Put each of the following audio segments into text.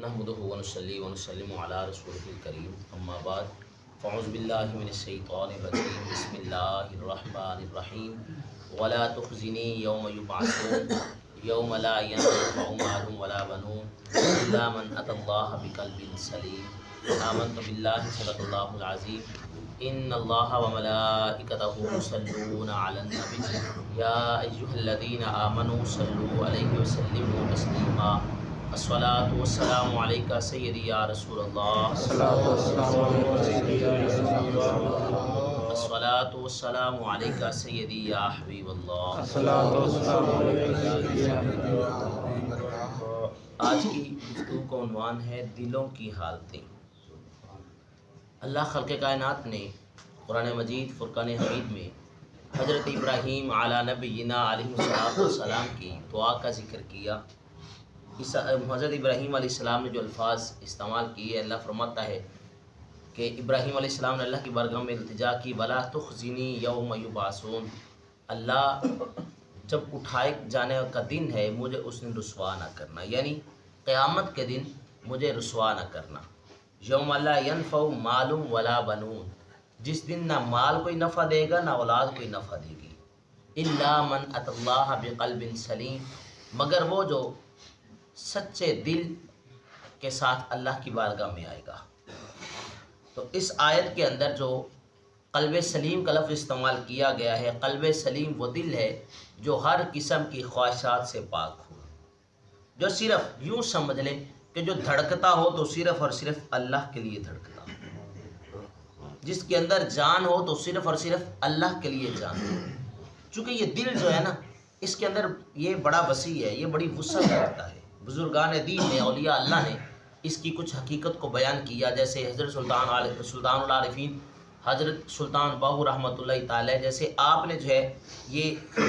نحمده ونصلي ونسلم على رسوله الكريم اما بعد فاعوذ بالله من الشيطان الرجيم بسم الله الرحمن الرحيم ولا تخزني يوم يبعثون يوم لا ينفع مال ولا بنون الا من اتى الله بقلب سليم آمنت بالله صدق الله العظيم ان الله وملائكته يصلون على النبي يا ايها الذين امنوا صلوا عليه وسلموا تسليما الصلاۃ والسلام علیکہ سیدی یا رسول اللہ الصلاۃ والسلام علیکہ سیدی یا حبیب اللہ۔ آج کی گفتگو کا عنوان ہے دلوں کی حالتیں۔ اللہ خلق کائنات نے قرآن مجید فرقان حمید میں حضرت ابراہیم علی نبینا علیہ السلام کی دعا کا ذکر کیا۔ حضرت ابراہیم علیہ السلام نے جو الفاظ استعمال کیے، اللہ فرماتا ہے کہ ابراہیم علیہ السلام نے اللہ کی بارگاہ میں التجا کی ولا تخزنی یوم یبعثون، اللہ جب اٹھائے جانے کا دن ہے مجھے اس دن رسوا نہ کرنا، یعنی قیامت کے دن مجھے رسوا نہ کرنا۔ یوم لا ینفع مال ولا بنون، جس دن نہ مال کوئی نفع دے گا نہ اولاد کوئی نفع دے گی۔ الا من اتی اللہ بقلب سلیم، مگر وہ جو سچے دل کے ساتھ اللہ کی بارگاہ میں آئے گا۔ تو اس آیت کے اندر جو قلب سلیم کا لفظ استعمال کیا گیا ہے، قلب سلیم وہ دل ہے جو ہر قسم کی خواہشات سے پاک ہو، جو صرف یوں سمجھ لیں کہ جو دھڑکتا ہو تو صرف اور صرف اللہ کے لیے دھڑکتا ہو، جس کے اندر جان ہو تو صرف اور صرف اللہ کے لیے جان ہو۔ چونکہ یہ دل جو ہے نا، اس کے اندر یہ بڑا وسیع ہے، یہ بڑی وسعت رکھتا ہے۔ بزرگان دین نے، اولیاء اللہ نے اس کی کچھ حقیقت کو بیان کیا، جیسے حضرت سلطان العارفین حضرت سلطان باہو رحمۃ اللہ تعالی، جیسے آپ نے جو ہے یہ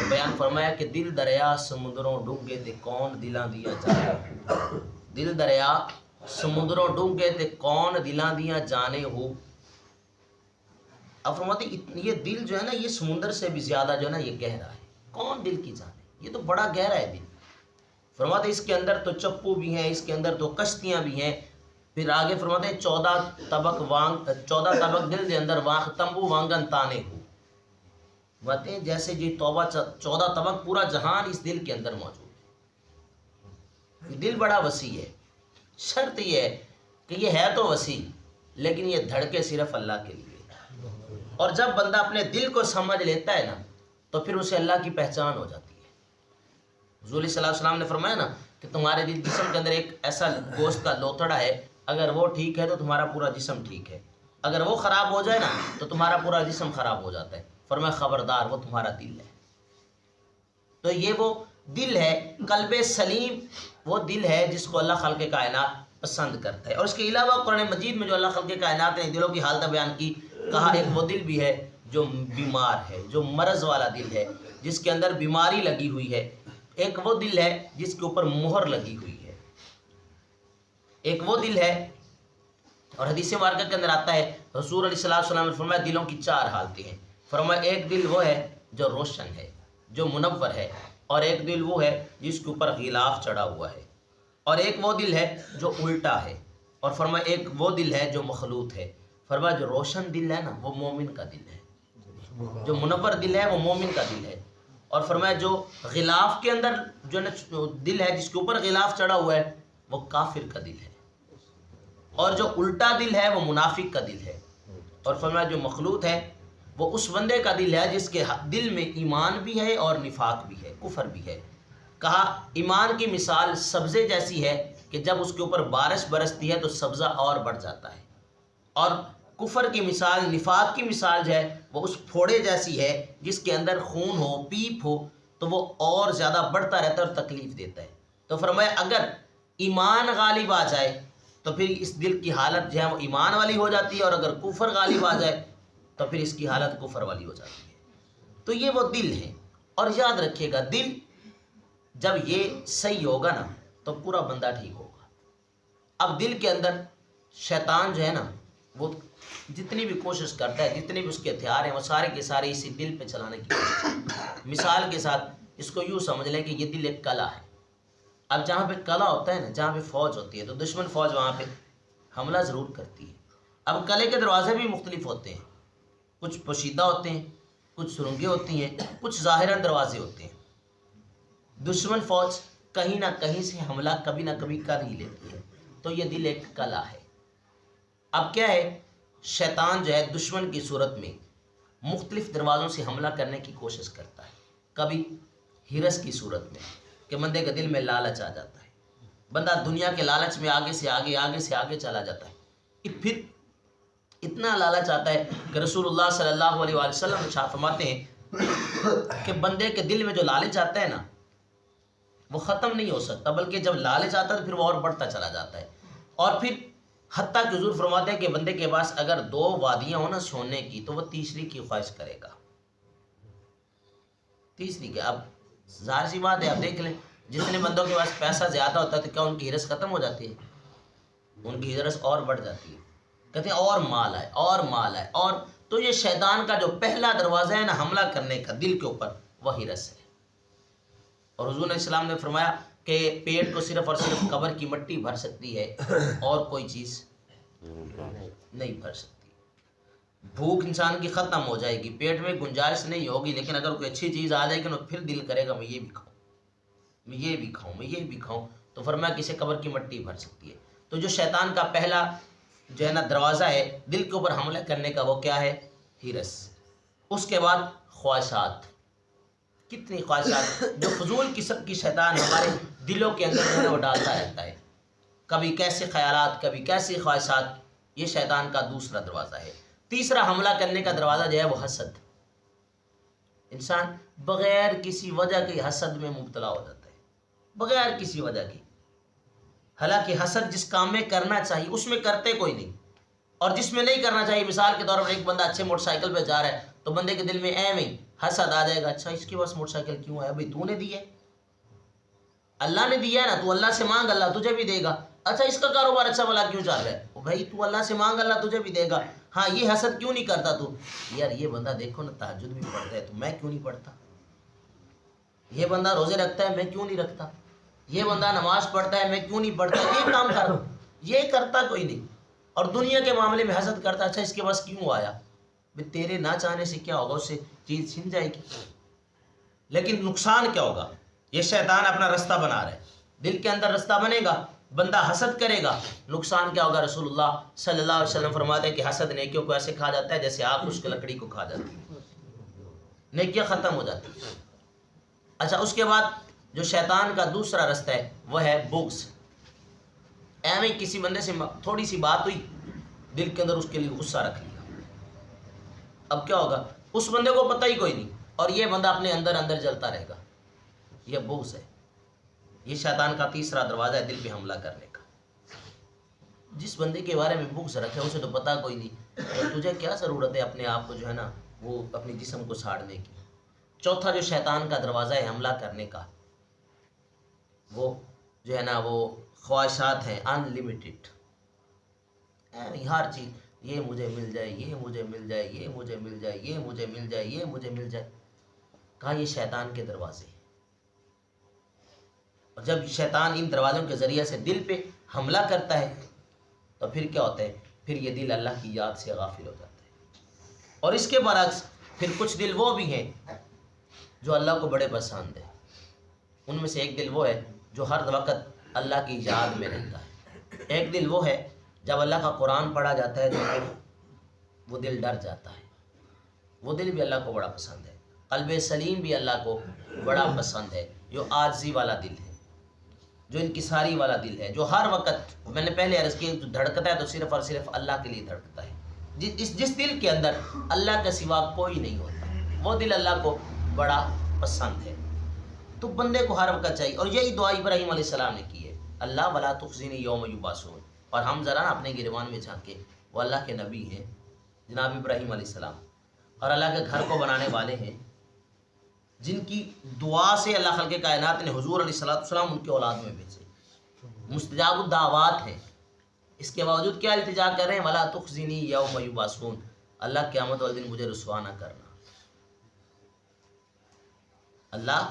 بیان فرمایا کہ دل دریا سمندروں ڈونگے تے کون دلاں دیاں جانے، دل دریا سمندروں ڈونگے تے کون دلاں دیاں جانے ہو۔ اب فرماتے یہ دل جو ہے نا، یہ سمندر سے بھی زیادہ جو ہے نا یہ گہرا ہے، کون دل کی جانے، یہ تو بڑا گہرا ہے دل۔ فرماتے اس کے اندر تو چپو بھی ہیں، اس کے اندر تو کشتیاں بھی ہیں۔ پھر آگے فرماتے ہیں 14 طبق دل دے اندر تمبو وانگن تانے ہو، باتیں جیسے جی 14 طبق پورا جہان اس دل کے اندر موجود ہے۔ دل بڑا وسیع ہے، شرط یہ ہے کہ یہ ہے تو وسیع لیکن یہ دھڑکے صرف اللہ کے لیے، اور جب بندہ اپنے دل کو سمجھ لیتا ہے نا تو پھر اسے اللہ کی پہچان ہو جاتی ہے۔ حضور صلی اللہ علیہ وسلم نے فرمایا نا کہ تمہارے دل جسم کے اندر ایک ایسا گوشت کا لوتھڑا ہے، اگر وہ ٹھیک ہے تو تمہارا پورا جسم ٹھیک ہے، اگر وہ خراب ہو جائے نا تو تمہارا پورا جسم خراب ہو جاتا ہے۔ فرمایا خبردار، وہ تمہارا دل ہے۔ تو یہ وہ دل ہے، قلب سلیم وہ دل ہے جس کو اللہ خالق کائنات پسند کرتا ہے۔ اور اس کے علاوہ قرآن مجید میں جو اللہ خالق کائنات نے دلوں کی حالت بیان کی، کہا ایک وہ دل بھی ہے جو بیمار ہے، جو مرض والا دل ہے، جس کے اندر بیماری لگی ہوئی ہے۔ ایک وہ دل ہے جس کے اوپر مہر لگی ہوئی ہے، ایک وہ دل ہے، اور حدیث مبارکہ کے اندر آتا ہے حضور علیہ السلام نے فرمایا دلوں کی 4 حالتیں ہیں۔ فرمایا ایک دل وہ ہے جو روشن ہے، جو منور ہے، اور ایک دل وہ ہے جس کے اوپر غلاف چڑھا ہوا ہے، اور ایک وہ دل ہے جو الٹا ہے، اور فرمایا ایک وہ دل ہے جو مخلوط ہے۔ فرمایا جو روشن دل ہے نا وہ مومن کا دل ہے، جو منور دل ہے وہ مومن کا دل ہے، اور فرمایا جو غلاف کے اندر جو دل ہے جس کے اوپر غلاف چڑھا ہوا ہے وہ کافر کا دل ہے، اور جو الٹا دل ہے وہ منافق کا دل ہے، اور فرمایا جو مخلوط ہے وہ اس بندے کا دل ہے جس کے دل میں ایمان بھی ہے اور نفاق بھی ہے، کفر بھی ہے۔ کہا ایمان کی مثال سبزے جیسی ہے کہ جب اس کے اوپر بارش برستی ہے تو سبزہ اور بڑھ جاتا ہے، اور کفر کی مثال، نفاق کی مثال جو ہے وہ اس پھوڑے جیسی ہے جس کے اندر خون ہو، پیپ ہو تو وہ اور زیادہ بڑھتا رہتا ہے اور تکلیف دیتا ہے۔ تو فرمایا اگر ایمان غالب آ جائے تو پھر اس دل کی حالت جو ہے وہ ایمان والی ہو جاتی ہے، اور اگر کفر غالب آ جائے تو پھر اس کی حالت کفر والی ہو جاتی ہے۔ تو یہ وہ دل ہے، اور یاد رکھیے گا دل جب یہ صحیح ہوگا نا تو پورا بندہ ٹھیک ہوگا۔ اب دل کے اندر شیطان جو ہے نا وہ جتنی بھی کوشش کرتا ہے، جتنے بھی اس کے ہتھیار ہیں وہ سارے کے سارے اسی دل پہ چلانے کی کوشش کرتا ہے۔ مثال کے ساتھ اس کو یوں سمجھ لیں کہ یہ دل ایک کلا ہے، اب جہاں پہ قلعہ ہوتا ہے نا، جہاں پہ فوج ہوتی ہے، تو دشمن فوج وہاں پہ حملہ ضرور کرتی ہے۔ اب قلعے کے دروازے بھی مختلف ہوتے ہیں، کچھ پوشیدہ ہوتے ہیں، کچھ سرنگیں ہوتی ہیں، کچھ ظاہراً دروازے ہوتے ہیں۔ دشمن فوج کہیں نہ کہیں سے حملہ کبھی نہ کبھی کر ہی لیتی ہے، تو یہ دل ایک قلعہ ہے۔ اب کیا ہے، شیطان جو ہے دشمن کی صورت میں مختلف دروازوں سے حملہ کرنے کی کوشش کرتا ہے۔ کبھی ہرس کی صورت میں کہ بندے کے دل میں لالچ آ جاتا ہے، بندہ دنیا کے لالچ میں آگے سے آگے چلا جاتا ہے، پھر اتنا لالچ آتا ہے کہ رسول اللہ صلی اللہ علیہ وآلہ وسلم ارشاد فرماتے ہیں کہ بندے کے دل میں جو لالچ آتا ہے نا، وہ ختم نہیں ہو سکتا، بلکہ جب لالچ آتا ہے تو پھر وہ اور بڑھتا چلا جاتا ہے۔ اور پھر حتیٰ کہ حضور فرماتے ہیں کہ بندے کے پاس اگر 2 وادیاں ہوں نا سونے کی، تو وہ تیسری کی خواہش کرے گا۔ تیسری کی، اب ظاہر سی بات ہے، آپ دیکھ لیں جتنے بندوں کے پاس پیسہ زیادہ ہوتا ہے تو کیا ان کی ہرس ختم ہو جاتی ہے؟ ان کی ہرس اور بڑھ جاتی ہے، کہتے ہیں اور مال آئے اور مال آئے اور۔ تو یہ شیطان کا جو پہلا دروازہ ہے نا حملہ کرنے کا دل کے اوپر، وہ ہرس ہے۔ اور حضور علیہ السلام نے فرمایا کہ پیٹ کو صرف اور صرف قبر کی مٹی بھر سکتی ہے، اور کوئی چیز نہیں بھر سکتی۔ بھوک انسان کی ختم ہو جائے گی، پیٹ میں گنجائش نہیں ہوگی، لیکن اگر کوئی اچھی چیز آ جائے گی نا، پھر دل کرے گا میں یہ بھی کھاؤں، میں یہ بھی کھاؤں، میں یہ بھی کھاؤں، تو فرمایا کسی قبر کی مٹی بھر سکتی ہے۔ تو جو شیطان کا پہلا جو ہے نا دروازہ ہے دل کے اوپر حملہ کرنے کا، وہ کیا ہے؟ ہرس۔ اس کے بعد خواہشات، کتنی خواہشات جو فضول قسم کی شیطان ہمارے دلوں کے اندر جو ہے وہ ڈالتا رہتا ہے، کبھی کیسے خیالات، کبھی کیسی خواہشات، یہ شیطان کا دوسرا دروازہ ہے۔ تیسرا حملہ کرنے کا دروازہ جو ہے وہ حسد۔ انسان بغیر کسی وجہ کے حسد میں مبتلا ہو جاتا ہے، بغیر کسی وجہ کی۔ حالانکہ حسد جس کام میں کرنا چاہیے اس میں کرتے کوئی نہیں، اور جس میں نہیں کرنا چاہیے، مثال کے طور پر ایک بندہ اچھے موٹر سائیکل پہ جا رہا ہے تو بندے کے دل میں ایم ہی حسد آ جائے گا، اچھا اس کے پاس موٹر سائیکل کیوں ہے؟ بھائی تو نے دی ہے، اللہ نے دیا ہے نا، تو اللہ سے مانگ، اللہ تجھے بھی دے گا۔ اچھا اس کا کاروبار اچھا بھلا کیوں چل رہا ہے؟ بھائی تو اللہ سے مانگ، اللہ تجھے بھی دے گا۔ ہاں یہ حسد کیوں نہیں کرتا تو؟ یار یہ بندہ دیکھو نا تہجد بھی پڑھتا ہے تو میں کیوں نہیں پڑھتا، یہ بندہ روزے رکھتا ہے میں کیوں نہیں رکھتا، یہ بندہ نماز پڑھتا ہے میں کیوں نہیں پڑھتا، یہ کام کر، یہ کرتا کوئی نہیں، اور دنیا کے معاملے میں حسد کرتا، اچھا اس کے پاس کیوں آیا؟ بھائی تیرے نہ چاہنے سے کیا ہوگا، اس سے چیز چھن جائے گی، لیکن نقصان کیا ہوگا؟ یہ شیطان اپنا رستہ بنا رہا ہے، دل کے اندر رستہ بنے گا، بندہ حسد کرے گا، نقصان کیا ہوگا؟ رسول اللہ صلی اللہ علیہ وسلم فرماتے ہیں کہ حسد نیکیوں کو ایسے کھا جاتا ہے جیسے آگ خشک لکڑی کو کھا جاتی ہے، نیکیاں ختم ہو جاتی ہیں۔ اچھا اس کے بعد جو شیطان کا دوسرا رستہ ہے وہ ہے بغض۔ ایویں کسی بندے سے تھوڑی سی بات ہوئی، دل کے اندر اس کے لیے غصہ رکھ لیا، اب کیا ہوگا؟ اس بندے کو پتہ ہی کوئی نہیں، اور یہ بندہ اپنے اندر اندر جلتا رہے گا، یہ بغض ہے۔ یہ شیطان کا تیسرا دروازہ ہے دل پہ حملہ کرنے کا۔ جس بندے کے بارے میں بغض رکھے اسے تو پتہ کوئی نہیں، اور تجھے کیا ضرورت ہے اپنے آپ کو جو ہے نا وہ اپنی جسم کو ساڑنے کی۔ چوتھا جو شیطان کا دروازہ ہے حملہ کرنے کا، وہ جو ہے نا وہ خواہشات ہیں ان لمیٹڈ، ہر چیز یہ مجھے مل جائے، یہ مجھے مل جائے، یہ مجھے مل جائے، یہ مجھے مل جائے، یہ مجھے مل جائے۔ کہا یہ شیطان کے دروازے ہیں، اور جب شیطان ان دروازوں کے ذریعے سے دل پہ حملہ کرتا ہے تو پھر کیا ہوتا ہے؟ پھر یہ دل اللہ کی یاد سے غافل ہو جاتا ہے۔ اور اس کے برعکس پھر کچھ دل وہ بھی ہیں جو اللہ کو بڑے پسند ہیں، ان میں سے ایک دل وہ ہے جو ہر وقت اللہ کی یاد میں رہتا ہے، ایک دل وہ ہے جب اللہ کا قرآن پڑھا جاتا ہے تو پھر وہ دل ڈر جاتا ہے، وہ دل بھی اللہ کو بڑا پسند ہے۔ قلب سلیم بھی اللہ کو بڑا پسند ہے، جو عاجزی والا دل ہے، جو انکساری والا دل ہے، جو ہر وقت، میں نے پہلے عرض کیا، دھڑکتا ہے تو صرف اور صرف اللہ کے لیے دھڑکتا ہے۔ جس دل کے اندر اللہ کے سوا کوئی نہیں ہوتا، وہ دل اللہ کو بڑا پسند ہے۔ تو بندے کو ہر وقت چاہیے، اور یہی دعا ابراہیم علیہ السلام نے کی ہے، اللہ ولا تخزنی یوم یبعثون۔ اور ہم ذرا نا اپنے گریبان میں جھانکے، وہ اللہ کے نبی ہیں جناب ابراہیم علیہ السلام، اور اللہ کے گھر کو بنانے والے ہیں، جن کی دعا سے اللہ خلق کائنات نے حضور علیہ السلام ان کے اولاد میں بھیجے، مستجاب الدعوات ہیں، اس کے باوجود کیا التجا کر رہے ہیں؟ ولا تخزنی یوم یبعثون، اللہ قیامت والے دن مجھے رسوا نہ کرنا۔ اللہ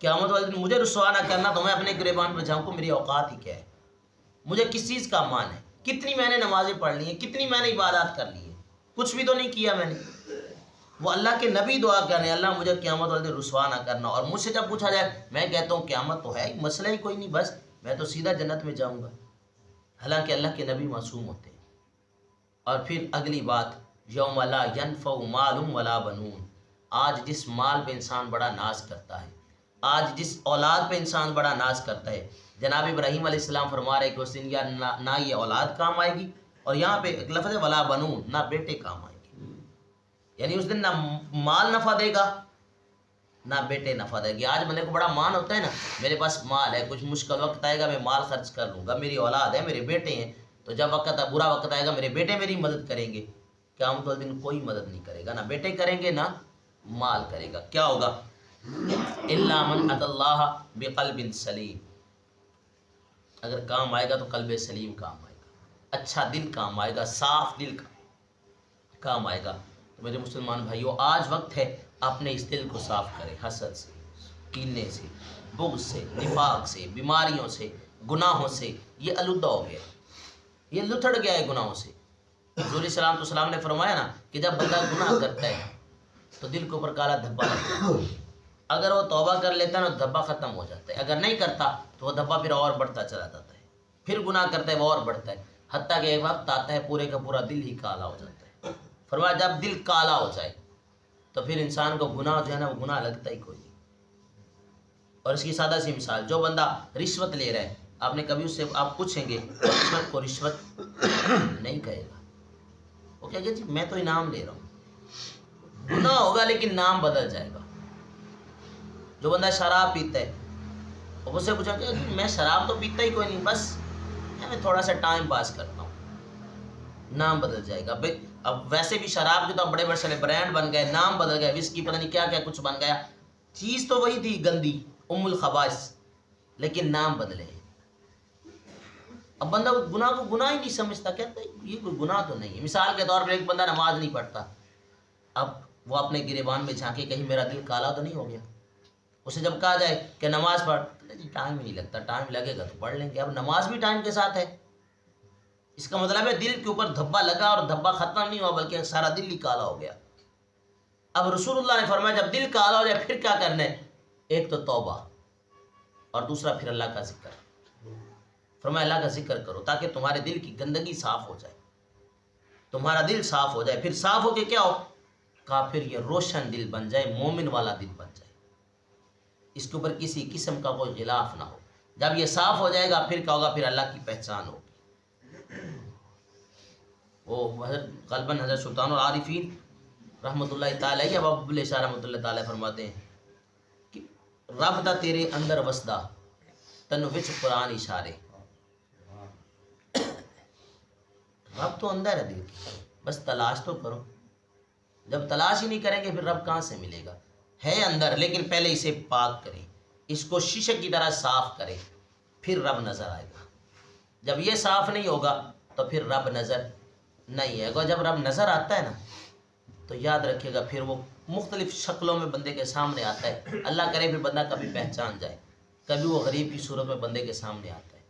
قیامت والے دن مجھے رسوا نہ کرنا تو میں اپنے گریبان پہ جھانکوں میری اوقات ہی کیا ہے، مجھے کس چیز کا مان ہے، کتنی میں نے نمازیں پڑھ لی ہیں، کتنی میں نے عبادات کر لی ہیں، کچھ بھی تو نہیں کیا میں نے۔ وہ اللہ کے نبی دعا کرنے اللہ مجھے قیامت والے دن رسوا نہ کرنا، اور مجھ سے جب پوچھا جائے میں کہتا ہوں قیامت تو ہے، مسئلہ ہی کوئی نہیں، بس میں تو سیدھا جنت میں جاؤں گا، حالانکہ اللہ کے نبی معصوم ہوتے ہیں۔ اور پھر اگلی بات، یوم لا ینفع مال ولا بنون، آج جس مال پہ انسان بڑا ناز کرتا ہے، آج جس اولاد پہ انسان بڑا ناز کرتا ہے، جناب ابراہیم علیہ السلام فرما رہے کہ اس دن یا نہ یہ اولاد کام آئے گی، اور یہاں پہ ایک لفظ ہے ولا بنون، نہ بیٹے کام آئے گی، یعنی اس دن نہ مال نفع دے گا نہ بیٹے نفع دے گی۔ آج بندے کو بڑا مان ہوتا ہے نا، میرے پاس مال ہے، کچھ مشکل وقت آئے گا میں مال خرچ کر لوں گا، میری اولاد ہے، میرے بیٹے ہیں، تو جب وقت برا وقت آئے گا میرے بیٹے میری مدد کریں گے۔ قیامت والے دن کوئی مدد نہیں کرے گا، نہ بیٹے کریں گے نہ مال کرے گا۔ کیا ہوگا؟ الا من اتى اللہ بقلب سلیم، اگر کام آئے گا تو قلب سلیم کام آئے گا، اچھا دل کام آئے گا، صاف دل کام آئے گا۔ تو میرے مسلمان بھائیو، آج وقت ہے اپنے اس دل کو صاف کرے، حسد سے، کینے سے، بغض سے، نفاق سے، بیماریوں سے، گناہوں سے، یہ آلودہ ہو گیا، یہ لتھڑ گیا ہے گناہوں سے۔ حضور علیہ السلام تو سلام نے فرمایا نا کہ جب بندہ گناہ کرتا ہے تو دل کے اوپر کالا دھبا لگتا ہے، اگر وہ توبہ کر لیتا ہے نا دھبا ختم ہو جاتا ہے، اگر نہیں کرتا تو وہ دھبا پھر اور بڑھتا چلا جاتا ہے، پھر گناہ کرتا ہے وہ اور بڑھتا ہے، حتیٰ کہ ایک وقت آتا ہے پورے کا پورا دل ہی کالا ہو جاتا ہے۔ فرمایا جب دل کالا ہو جائے تو پھر انسان کو گناہ جو ہے نا وہ گناہ لگتا ہی کوئی نہیں۔ اور اس کی سادہ سی مثال، جو بندہ رشوت لے رہا ہے، آپ نے کبھی اس سے آپ پوچھیں گے رشوت کو رشوت نہیں کہے گا، وہ کہے گا جی میں تو انعام لے رہا ہوں، گناہ ہوگا لیکن نام بدل جائے گا۔ جو بندہ شراب پیتا ہے وہ اس سے پوچھا کہ میں شراب تو پیتا ہی کوئی نہیں، بس میں تھوڑا سا ٹائم پاس کرتا ہوں، نام بدل جائے گا۔ اب ویسے بھی شراب کے تو بڑے بڑے سارے برانڈ بن گئے، نام بدل گئے، وسکی پتہ نہیں کیا کیا کچھ بن گیا، چیز تو وہی تھی گندی ام الخبائث، لیکن نام بدلے۔ اب بندہ گناہ کو گناہ ہی نہیں سمجھتا، کہتا ہے یہ کوئی گناہ تو نہیں ہے۔ مثال کے طور پر ایک بندہ نماز نہیں پڑھتا، اب وہ اپنے گریبان میں جھانکے کہیں میرا دل کالا تو نہیں ہو گیا، اسے جب کہا جائے کہ نماز پڑھ، جی ٹائم ہی نہیں لگتا، ٹائم لگے گا تو پڑھ لیں گے۔ اب نماز بھی ٹائم کے ساتھ ہے، اس کا مطلب ہے دل کے اوپر دھبا لگا اور دھبا ختم نہیں ہوا بلکہ سارا دل ہی کالا ہو گیا۔ اب رسول اللہ نے فرمایا جب دل کالا ہو جائے پھر کیا کرنا ہے؟ ایک تو توبہ اور دوسرا پھر اللہ کا ذکر۔ فرمایا اللہ کا ذکر کرو تاکہ تمہارے دل کی گندگی صاف ہو جائے، تمہارا دل صاف ہو جائے، پھر صاف ہو کے کیا ہو؟ کہا پھر یہ روشن دل بن جائے، مومن والا دل بن جائے، اس کے اوپر کسی قسم کا کوئی غلاف نہ ہو۔ جب یہ صاف ہو جائے گا پھر کیا ہوگا؟ پھر اللہ کی پہچان ہوگی۔ وہ غالباً حضرت سلطان العارفین رحمۃ اللہ تعالیٰ اب ابو الشاہ رحمۃ اللہ تعالیٰ فرماتے ہیں کہ رب دا تیرے اندر وسدا تنو وچ قرآن اشارے، رب تو اندر ہے دل کی، بس تلاش تو کرو۔ جب تلاش ہی نہیں کریں گے پھر رب کہاں سے ملے گا؟ ہے اندر، لیکن پہلے اسے پاک کریں، اس کو شیشے کی طرح صاف کریں، پھر رب نظر آئے گا۔ جب یہ صاف نہیں ہوگا تو پھر رب نظر نہیں آئے گا۔ جب رب نظر آتا ہے نا تو یاد رکھے گا پھر وہ مختلف شکلوں میں بندے کے سامنے آتا ہے۔ اللہ کرے پھر بندہ کبھی پہچان جائے، کبھی وہ غریب کی صورت میں بندے کے سامنے آتا ہے،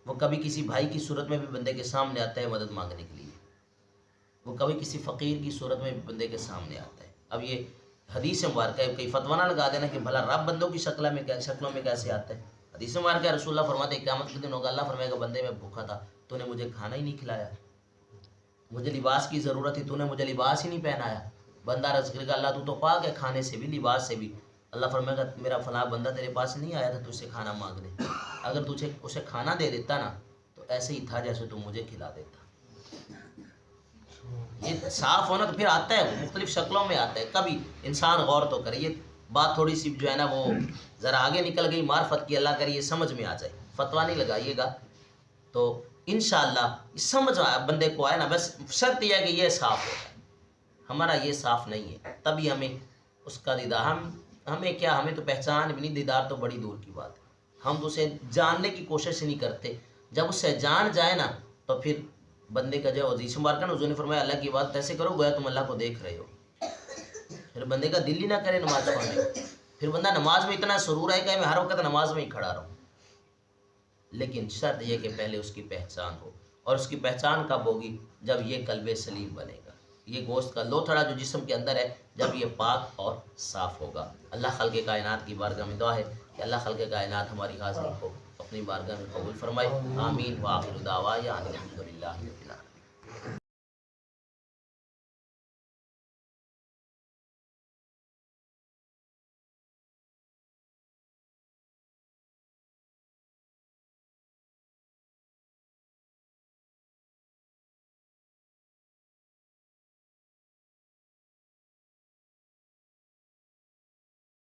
وہ کبھی کسی بھائی کی صورت میں بھی بندے کے سامنے آتا ہے مدد مانگنے کے لیے، وہ کبھی کسی فقیر کی صورت میں بھی بندے کے سامنے آتا ہے۔ اب یہ حدیث مبارکہ ہے، کئی فتویٰ نہ لگا دینا کہ بھلا رب بندوں کی شکلوں میں کیسے آتا ہے۔ حدیث مبارکہ رسول اللہ فرماتے ہیں قیامت کے دن ہوگا، اللہ فرمائے گا بندے میں بھوکا تھا، تو نے مجھے کھانا ہی نہیں کھلایا، مجھے لباس کی ضرورت تھی، تو نے مجھے لباس ہی نہیں پہنایا۔ بندہ عرض کرے گا اللہ تو پاک ہے کھانے سے بھی لباس سے بھی۔ اللہ فرمائے گا میرا فلاں بندہ تیرے پاس نہیں آیا تھا تجھ سے کھانا مانگنے، اگر تجھے اسے کھانا دے دیتا نا تو ایسے ہی تھا جیسے تو مجھے کھلا دیتا۔ یہ صاف ہونا تو پھر آتا ہے، مختلف شکلوں میں آتا ہے، کبھی انسان غور تو کرے۔ یہ بات تھوڑی سی جو ہے نا وہ ذرا آگے نکل گئی معرفت کی، اللہ کرے یہ سمجھ میں آ جائے، فتویٰ نہیں لگائیے گا تو انشاءاللہ سمجھ بندے کو آئے نا، بس شرط یہ ہے کہ یہ صاف ہو جائے، ہمارا یہ صاف نہیں ہے، تبھی ہمیں اس کا دیدار، ہمیں کیا، ہمیں تو پہچان بھی نہیں، دیدار تو بڑی دور کی بات ہے، ہم تو اسے جاننے کی کوشش نہیں کرتے۔ جب اس سے جان جائے نا تو پھر بندے کا جو حدیث مبارکہ نا حضور نے فرمایا اللہ کی بات ایسے کرو گویا تم اللہ کو دیکھ رہے ہو، پھر بندے کا دل ہی نہ کرے نماز پڑھنے، پھر بندہ نماز میں اتنا سرور ہے کہ میں ہر وقت نماز میں ہی کھڑا رہوں، لیکن شرط یہ کہ پہلے اس کی پہچان ہو، اور اس کی پہچان کب ہوگی؟ جب یہ قلب سلیم بنے گا، یہ گوشت کا لوتھڑا جو جسم کے اندر ہے جب یہ پاک اور صاف ہوگا۔ اللہ خلق کائنات کی بارگاہ میں دعا ہے کہ اللہ خلق کائنات ہماری حاضری کو اپنی بارگاہ میں قبول فرمائے۔ آمین۔ وآخر دعوانا الحمدللہ۔